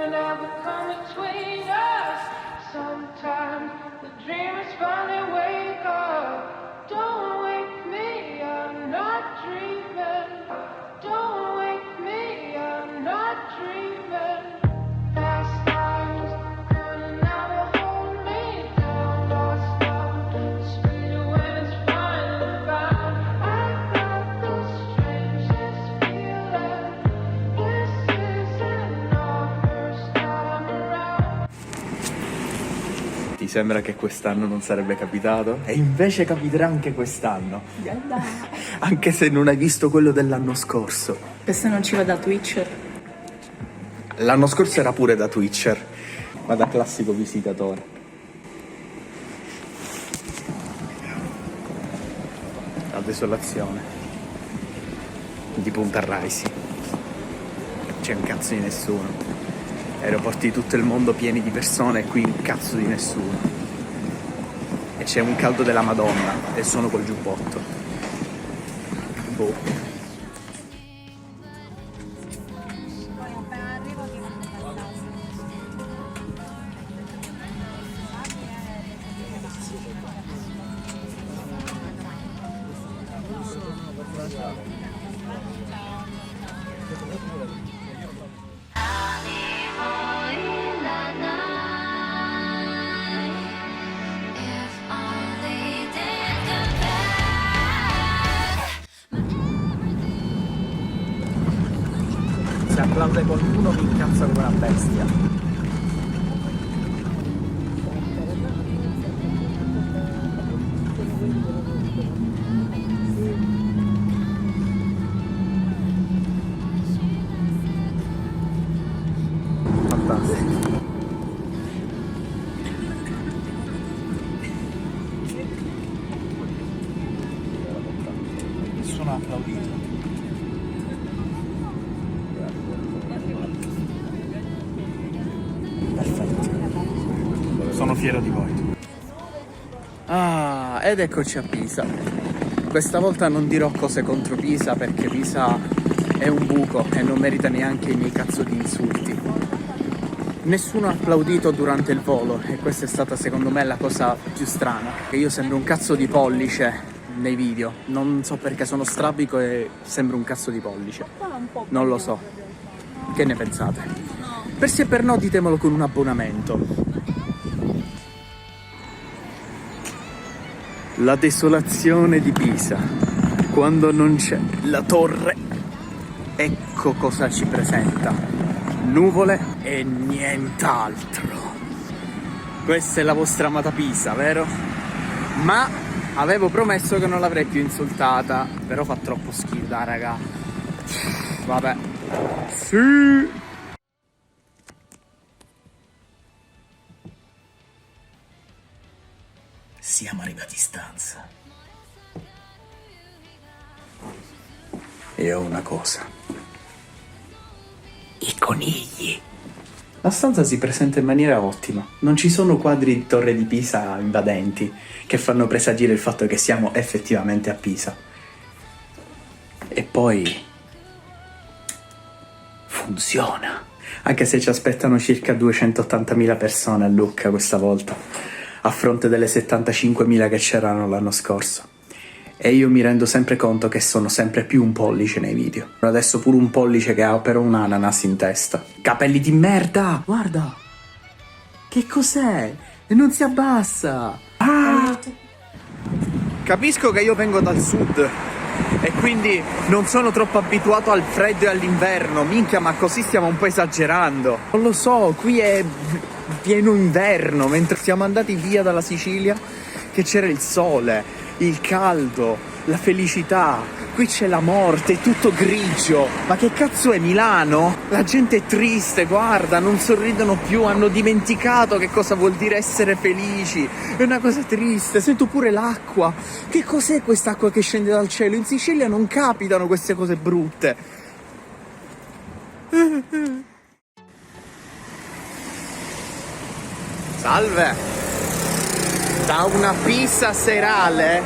will ever come between us. Sometimes the dreamers finally wake up. Don't wake me, I'm not dreaming. Don't wake me, I'm not dreaming. Past times could never hold me down. Lost love, the speed when it's finally found. I got the strangest feeling. This isn't our first time around. Ti sembra che quest'anno non sarebbe capitato? E invece capiterà anche quest'anno. Anche se non hai visto quello dell'anno scorso. Questo non ci va da Twitcher. L'anno scorso era pure da Twitcher, ma da classico visitatore. La desolazione di Punta Raisi. C'è un cazzo di nessuno. Aeroporti di tutto il mondo pieni di persone e qui un cazzo di nessuno. E c'è un caldo della Madonna e sono col giubbotto. Boh. Se applaude qualcuno mi incazza come una bestia. Fantastico. Nessuno ha applaudito. Perfetto. Sono fiero di voi. Ah, ed eccoci a Pisa. Questa volta non dirò cose contro Pisa perché Pisa è un buco e non merita neanche i miei cazzo di insulti. Nessuno ha applaudito durante il volo e questa è stata secondo me la cosa più strana. Che io sembro un cazzo di pollice nei video. Non so perché sono strabico e sembro un cazzo di pollice. Non lo so. Che ne pensate? Per sì e per no ditemelo con un abbonamento. La desolazione di Pisa, quando non c'è la torre, ecco cosa ci presenta: nuvole e nient'altro. Questa è la vostra amata Pisa, vero? Ma avevo promesso che non l'avrei più insultata, però fa troppo schifo, dai raga. Vabbè. Sì. Siamo arrivati in stanza. E ho una cosa. I conigli. La stanza si presenta in maniera ottima. Non ci sono quadri di Torre di Pisa invadenti che fanno presagire il fatto che siamo effettivamente a Pisa. E poi funziona. Anche se ci aspettano circa 280.000 persone a Lucca questa volta, a fronte delle 75.000 che c'erano l'anno scorso. E io mi rendo sempre conto che sono sempre più un pollice nei video. Adesso pure un pollice che ha però un ananas in testa. Capelli di merda! Guarda! Che cos'è? E non si abbassa! Ah! Capisco che io vengo dal sud e quindi non sono troppo abituato al freddo e all'inverno. Minchia, ma così stiamo un po' esagerando. Non lo so, qui è pieno inverno, mentre siamo andati via dalla Sicilia che c'era il sole, il caldo, la felicità. Qui c'è la morte, è tutto grigio. Ma che cazzo è Milano? La gente è triste, guarda, non sorridono più, hanno dimenticato che cosa vuol dire essere felici. È una cosa triste, sento pure l'acqua. Che cos'è quest'acqua che scende dal cielo? In Sicilia non capitano queste cose brutte. Salve! Da una Pisa serale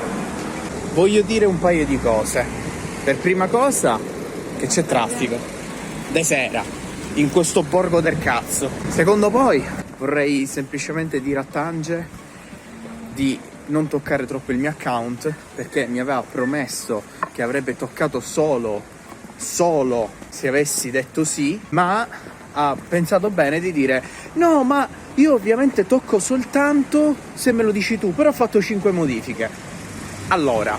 voglio dire un paio di cose. Per prima cosa che c'è traffico de sera, in questo borgo del cazzo. Secondo poi vorrei semplicemente dire a Tange di non toccare troppo il mio account, perché mi aveva promesso che avrebbe toccato solo se avessi detto sì, ma ha pensato bene di dire no, ma io ovviamente tocco soltanto se me lo dici tu, però ho fatto 5 modifiche. Allora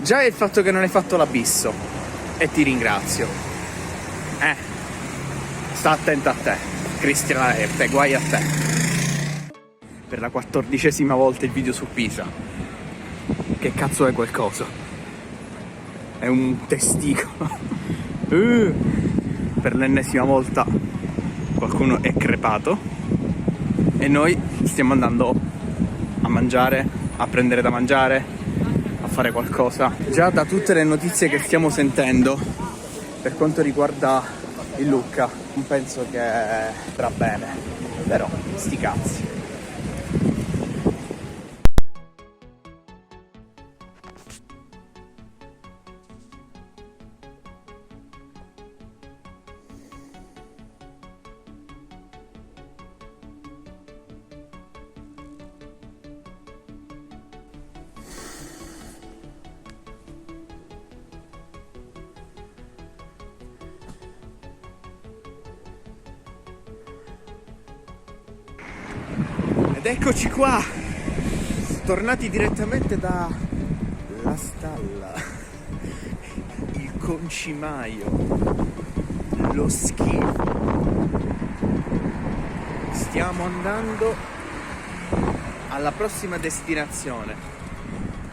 già il fatto che non hai fatto l'abisso, e ti ringrazio, sta attenta a te, Cristiana Lerte, guai a te. Per la 14ª volta il video su Pisa. Che cazzo è quel coso? È un testicolo. Per l'ennesima volta qualcuno è crepato e noi stiamo andando a mangiare, a prendere da mangiare, a fare qualcosa. Già da tutte le notizie che stiamo sentendo per quanto riguarda il Lucca non penso che andrà bene, però sti cazzi. Ed eccoci qua, tornati direttamente da La Stalla, il concimaio, lo schifo. Stiamo andando alla prossima destinazione,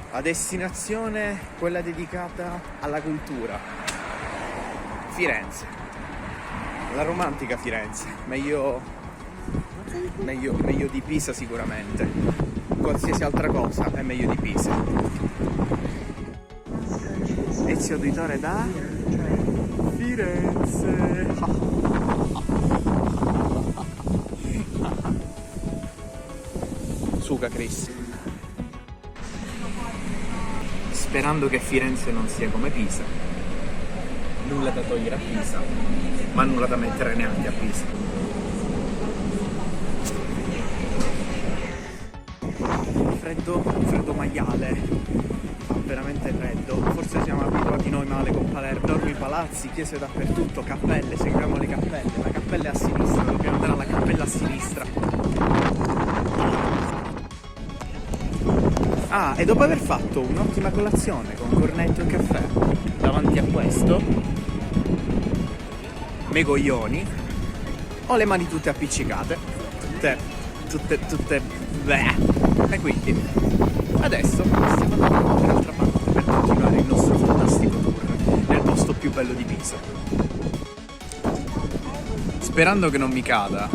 la destinazione quella dedicata alla cultura, Firenze, la romantica Firenze, meglio di Pisa sicuramente. Qualsiasi altra cosa è meglio di Pisa. Ezio Auditore da Firenze. Suca Chris. Sperando che Firenze non sia come Pisa. Nulla da togliere a Pisa, ma nulla da mettere neanche a Pisa. Freddo maiale, fa veramente freddo. Forse siamo abituati noi male con Palermo. Enormi palazzi, chiese dappertutto, cappelle, seguiamo le cappelle. La cappella è a sinistra, dobbiamo andare alla cappella a sinistra. Ah, e dopo aver fatto un'ottima colazione con cornetto e caffè davanti a questo, me coglioni, ho le mani tutte appiccicate, tutte bleh. E quindi adesso stiamo andando da un'altra parte per continuare il nostro fantastico tour nel posto più bello di Pisa. Sperando che non mi cada,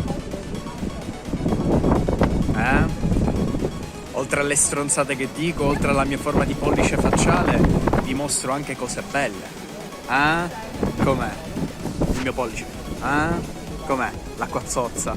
oltre alle stronzate che dico, oltre alla mia forma di pollice facciale, vi mostro anche cose belle. Com'è? Il mio pollice. Com'è? L'acqua zozza.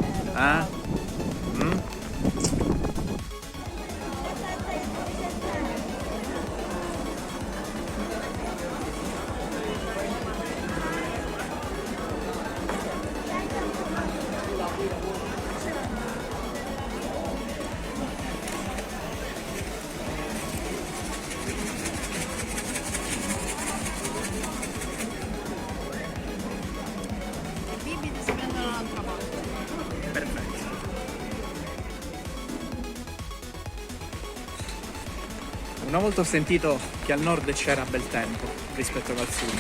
Una volta ho sentito che al nord c'era bel tempo rispetto al sud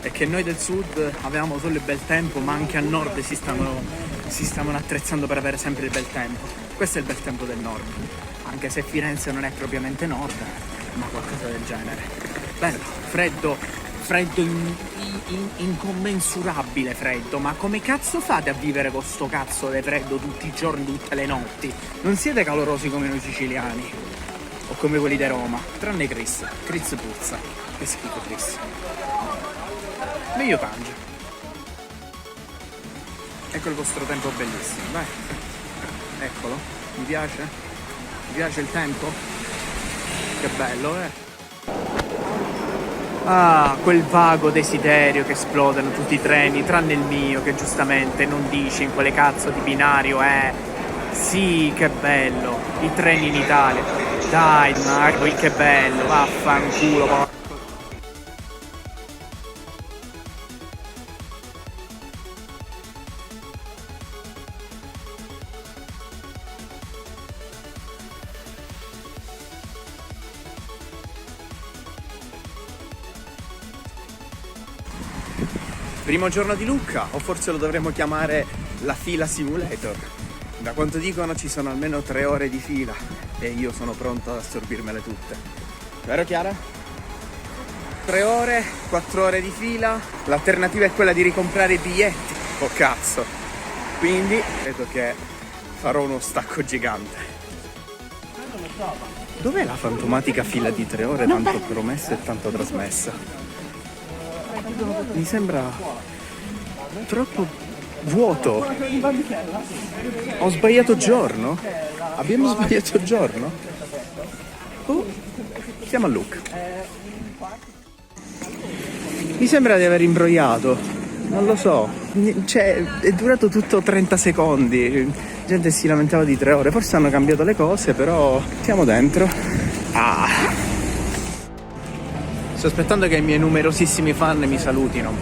e che noi del sud avevamo solo il bel tempo, ma anche al nord si stavano attrezzando per avere sempre il bel tempo. Questo è il bel tempo del nord, anche se Firenze non è propriamente nord, ma qualcosa del genere. Bello, freddo incommensurabile freddo, ma come cazzo fate a vivere con sto cazzo di freddo tutti i giorni, tutte le notti? Non siete calorosi come noi siciliani o come quelli di Roma, tranne Chris puzza, che schifo Chris. Meglio Tange. Ecco il vostro tempo bellissimo, dai, eccolo, mi piace il tempo, che bello, Ah, quel vago desiderio che esplodano tutti i treni, tranne il mio, che giustamente non dice in quale cazzo di binario è. Sì, che bello, i treni in Italia. Dai, Marco, che bello, vaffanculo, porco. Primo giorno di Lucca, o forse lo dovremmo chiamare la fila simulator. Da quanto dicono ci sono almeno 3 ore di fila e io sono pronto ad assorbirmele tutte. Vero Chiara? 3 ore, 4 ore di fila, l'alternativa è quella di ricomprare i biglietti. Oh cazzo! Quindi credo che farò uno stacco gigante. Dov'è la fantomatica fila di 3 ore tanto promessa e tanto trasmessa? Mi sembra troppo vuoto. Ho sbagliato giorno? Abbiamo sbagliato giorno? Oh, siamo a Lucca. Mi sembra di aver imbrogliato. Non lo so. Cioè, è durato tutto 30 secondi. La gente si lamentava di 3 ore. Forse hanno cambiato le cose, però siamo dentro. Ah. Sto aspettando che i miei numerosissimi fan mi salutino.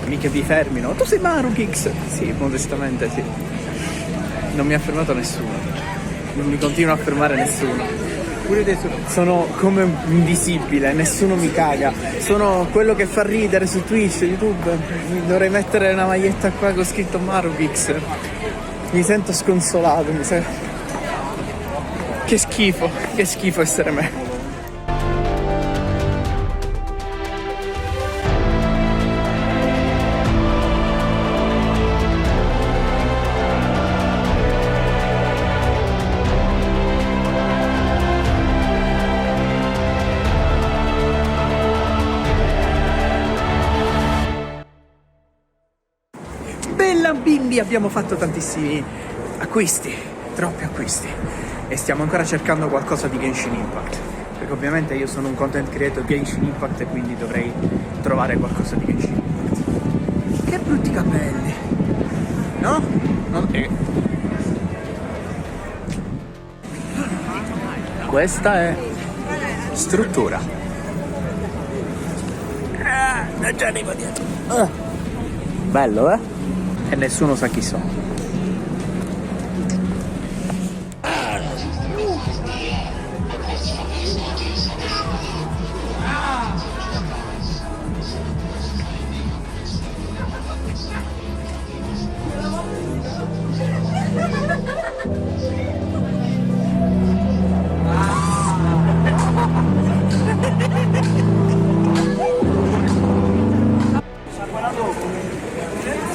Mica vi fermino. Tu sei Marukix? Sì, modestamente sì. Non mi ha fermato nessuno. Non mi continua a fermare nessuno. Pure adesso sono come invisibile, nessuno mi caga. Sono quello che fa ridere su Twitch, YouTube. Mi dovrei mettere una maglietta qua con scritto Marukix. Mi sento sconsolato, che schifo essere me. Bella bimbi, abbiamo fatto tantissimi acquisti, troppi acquisti, e stiamo ancora cercando qualcosa di Genshin Impact, perché ovviamente io sono un content creator Genshin Impact e quindi dovrei trovare qualcosa di Genshin Impact. Che brutti capelli, no? Questa è struttura. Non ci arrivo dietro. Bello, eh? E nessuno sa chi sono.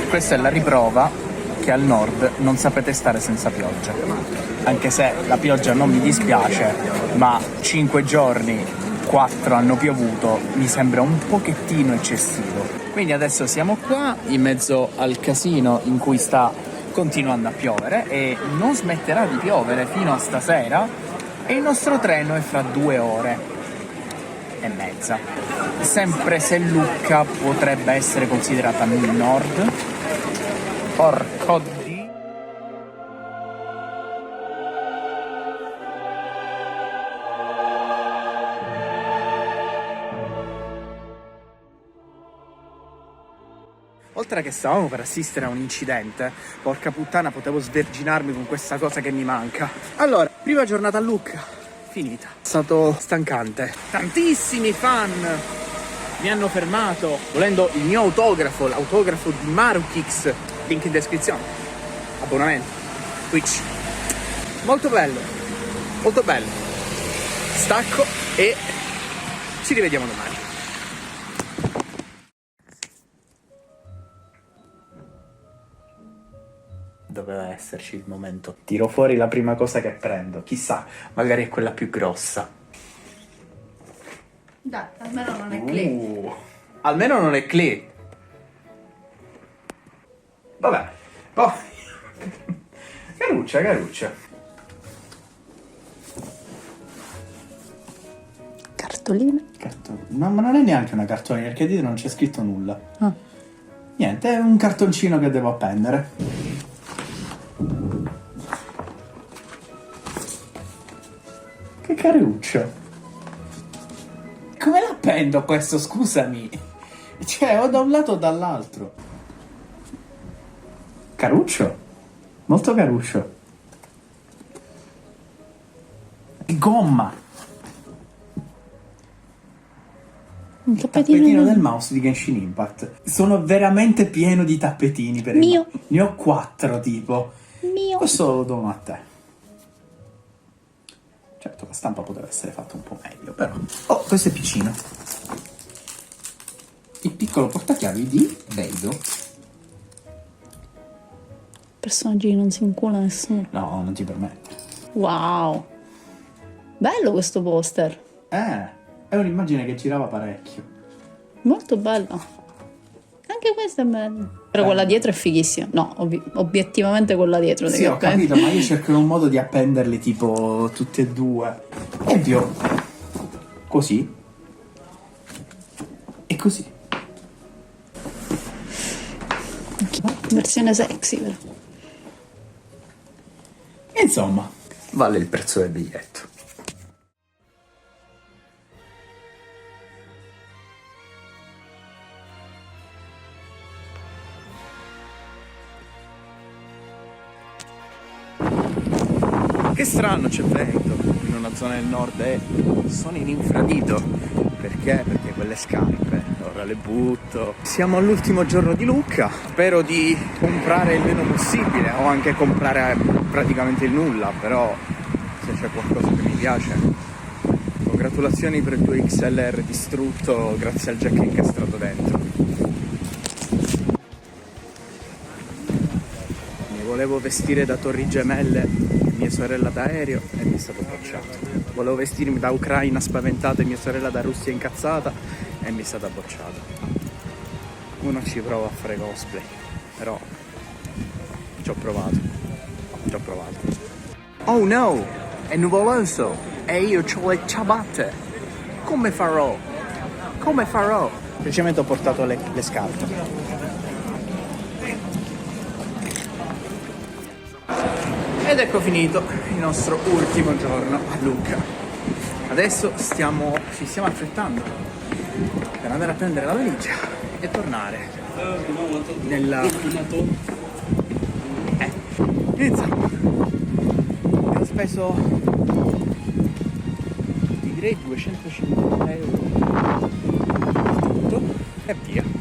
Questa è la riprova che al nord non sapete stare senza pioggia. Anche se la pioggia non mi dispiace, ma 5 giorni, 4 hanno piovuto, mi sembra un pochettino eccessivo. Quindi adesso siamo qua in mezzo al casino in cui sta continuando a piovere e non smetterà di piovere fino a stasera, e il nostro treno è fra 2 ore e mezza. Sempre se Lucca potrebbe essere considerata nord. Porco di... Oltre a che stavamo per assistere a un incidente, porca puttana, potevo sverginarmi con questa cosa che mi manca. Allora, prima giornata a Lucca, finita. È stato stancante. Tantissimi fan mi hanno fermato volendo il mio autografo, l'autografo di Marukix, link in descrizione. Abbonamento, Twitch. Molto bello, molto bello. Stacco e ci rivediamo domani. Doveva esserci il momento. Tiro fuori la prima cosa che prendo. Chissà, magari è quella più grossa. Dai, almeno non è clip. Almeno non è clip. Vabbè. Oh. Caruccia, caruccia. Cartone. Cartolina. Ma non è neanche una cartolina, perché dietro non c'è scritto nulla. Ah. Niente, è un cartoncino che devo appendere. Che caruccio. Come l'appendo questo, scusami? Cioè, o da un lato o dall'altro. Caruccio. Molto caruccio. E gomma. Un Tappetino del mouse di Genshin Impact. Sono veramente pieno di tappetini per Mio. Ne ho 4 tipo. Mio. Questo lo dono a te. Certo, la stampa poteva essere fatta un po' meglio, però. Oh, questo è piccino. Il piccolo portachiavi di Veido. Personaggi che non si incula nessuno. No, non ti permette. Wow. Bello questo poster. È un'immagine che girava parecchio. Molto bello. Anche questa è bella. Però quella dietro è fighissima. No, obiettivamente quella dietro. Sì, ho capito, ma io cerco un modo di appenderle tipo tutte e due. Ovvio. Così. E così. Versione sexy, però. Insomma, vale il prezzo del biglietto. Che strano, c'è vento in una zona del nord e sono in infradito. Perché? Perché quelle scarpe ora le butto. Siamo all'ultimo giorno di Lucca. Spero di comprare il meno possibile o anche comprare praticamente il nulla, però se c'è qualcosa che mi piace. Congratulazioni per il tuo XLR distrutto grazie al jack incastrato dentro. Mi volevo vestire da Torri Gemelle mia sorella d'aereo e mi è stato bocciato. Volevo vestirmi da Ucraina spaventata e mia sorella da Russia incazzata e mi è stata bocciata. Uno ci prova a fare cosplay, però ci ho provato. Oh no, è nuvoloso e io ho le ciabatte. Come farò? Semplicemente ho portato le scarpe. Ed ecco finito il nostro ultimo giorno a Lucca. Adesso ci stiamo affrettando per andare a prendere la valigia e tornare nella... Insomma, ho speso, ti direi 250 euro tutto e via.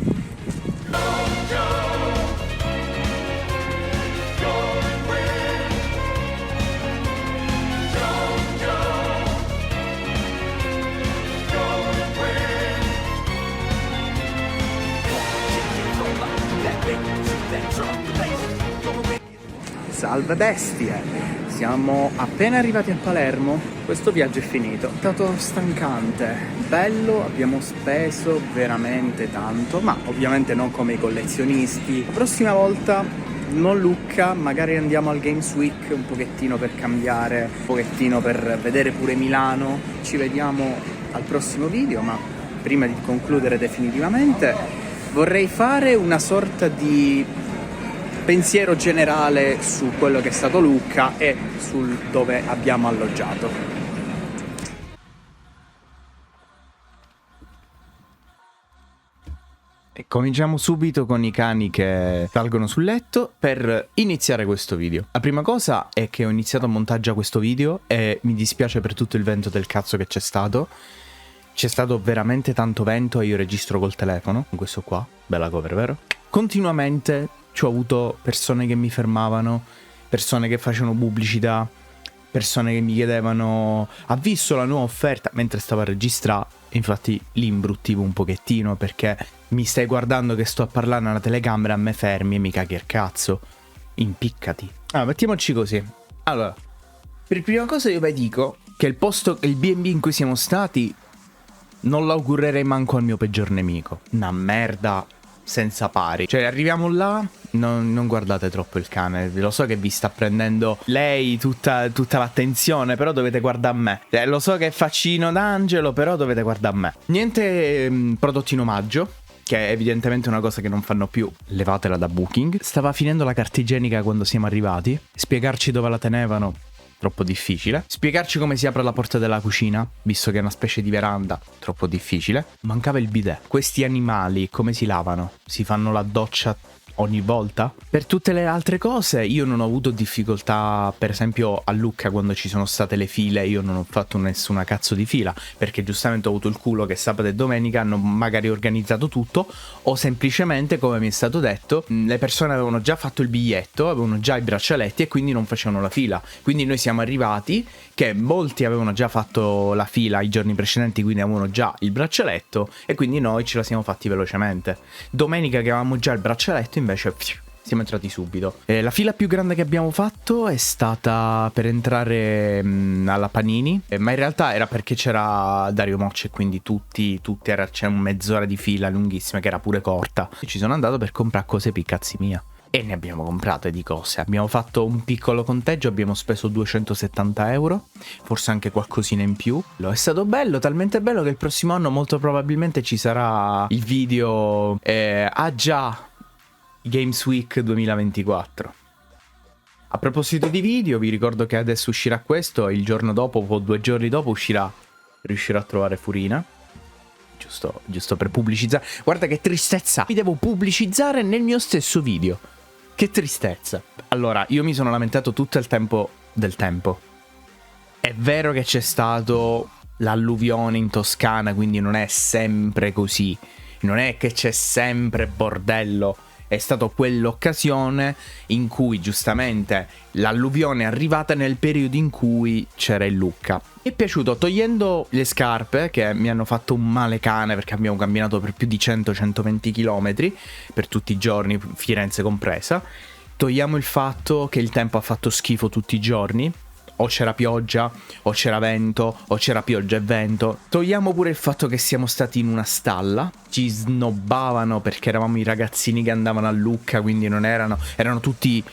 Salve bestie! Siamo appena arrivati a Palermo, questo viaggio è finito, è stato stancante, bello, abbiamo speso veramente tanto, ma ovviamente non come i collezionisti. La prossima volta non Lucca, magari andiamo al Games Week un pochettino per cambiare, un pochettino per vedere pure Milano. Ci vediamo al prossimo video, ma prima di concludere definitivamente vorrei fare una sorta di pensiero generale su quello che è stato Lucca e sul dove abbiamo alloggiato. E cominciamo subito con i cani che salgono sul letto per iniziare questo video. La prima cosa è che ho iniziato a montaggiare questo video e mi dispiace per tutto il vento del cazzo che c'è stato. C'è stato veramente tanto vento e io registro col telefono, con questo qua, bella cover, vero? Continuamente ho avuto persone che mi fermavano, persone che facevano pubblicità, persone che mi chiedevano ha visto la nuova offerta mentre stavo a registrare. Infatti li imbruttivo un pochettino perché mi stai guardando che sto a parlare alla telecamera, a me fermi e mi caghi il cazzo, impiccati. Allora, mettiamoci così. Allora, per prima cosa io vi dico che il B&B in cui siamo stati non l'augurerei manco al mio peggior nemico. Una merda senza pari. Cioè arriviamo là, non guardate troppo il cane. Lo so che vi sta prendendo lei tutta l'attenzione, però dovete guardare a me. Lo so che è faccino d'angelo, però dovete guardare a me. Niente prodotti in omaggio, che è evidentemente una cosa che non fanno più. Levatela da Booking. Stava finendo la carta igienica quando siamo arrivati. Spiegarci dove la tenevano, troppo difficile. Spiegarci come si apre la porta della cucina, visto che è una specie di veranda, troppo difficile. Mancava il bidet. Questi animali come si lavano? Si fanno la doccia ogni volta? Per tutte le altre cose io non ho avuto difficoltà. Per esempio a Lucca, quando ci sono state le file, io non ho fatto nessuna cazzo di fila, perché giustamente ho avuto il culo che sabato e domenica hanno magari organizzato tutto, o semplicemente, come mi è stato detto, le persone avevano già fatto il biglietto, avevano già i braccialetti e quindi non facevano la fila. Quindi noi siamo arrivati che molti avevano già fatto la fila i giorni precedenti, quindi avevano già il braccialetto, e quindi noi ce la siamo fatti velocemente. Domenica che avevamo già il braccialetto invece siamo entrati subito. La fila più grande che abbiamo fatto è stata per entrare alla Panini, ma in realtà era perché c'era Dario Moccia e quindi c'era mezz'ora di fila lunghissima che era pure corta. E ci sono andato per comprare cose per i cazzi mia. E ne abbiamo comprate di cose. Abbiamo fatto un piccolo conteggio, abbiamo speso 270 euro, forse anche qualcosina in più. È stato bello, talmente bello che il prossimo anno molto probabilmente ci sarà il video già Games Week 2024. A proposito di video, vi ricordo che adesso uscirà questo e il giorno dopo o 2 giorni dopo riuscirò a trovare Furina. Giusto per pubblicizzare. Guarda che tristezza, mi devo pubblicizzare nel mio stesso video. Che tristezza. Allora, io mi sono lamentato tutto il tempo del tempo. È vero che c'è stato l'alluvione in Toscana, quindi non è sempre così. Non è che c'è sempre bordello. È stata quell'occasione in cui giustamente l'alluvione è arrivata nel periodo in cui c'era il Lucca. Mi è piaciuto, togliendo le scarpe che mi hanno fatto un male cane, perché abbiamo camminato per più di 100-120 km per tutti i giorni, Firenze compresa. Togliamo il fatto che il tempo ha fatto schifo tutti i giorni. O c'era pioggia, o c'era vento, o c'era pioggia e vento. Togliamo pure il fatto che siamo stati in una stalla. Ci snobbavano perché eravamo i ragazzini che andavano a Lucca, quindi non erano tutti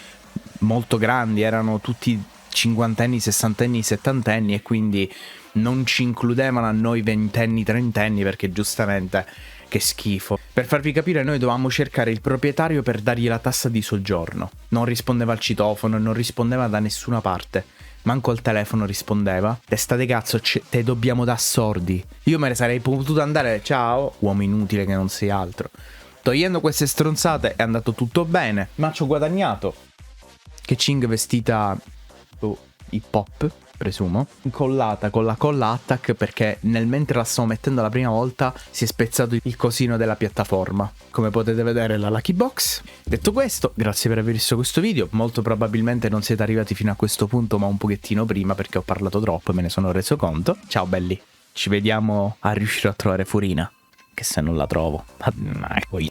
molto grandi, erano tutti 50enni, 60enni, 70enni, e quindi non ci includevano a noi 20enni, 30enni, perché giustamente che schifo. Per farvi capire, noi dovevamo cercare il proprietario per dargli la tassa di soggiorno. Non rispondeva al citofono, non rispondeva da nessuna parte. Manco al telefono rispondeva. Testa di cazzo, te dobbiamo da sordi. Io me ne sarei potuto andare, ciao, uomo inutile che non sei altro. Togliendo queste stronzate è andato tutto bene, ma ci ho guadagnato. Che Ching vestita hip hop, presumo, incollata con la colla Attack, perché mentre la stavo mettendo la prima volta si è spezzato il cosino della piattaforma, come potete vedere la Lucky Box. Detto questo, grazie per aver visto questo video. Molto probabilmente non siete arrivati fino a questo punto, ma un pochettino prima, perché ho parlato troppo e me ne sono reso conto. Ciao belli, ci vediamo a riuscire a trovare Furina, che se non la trovo poi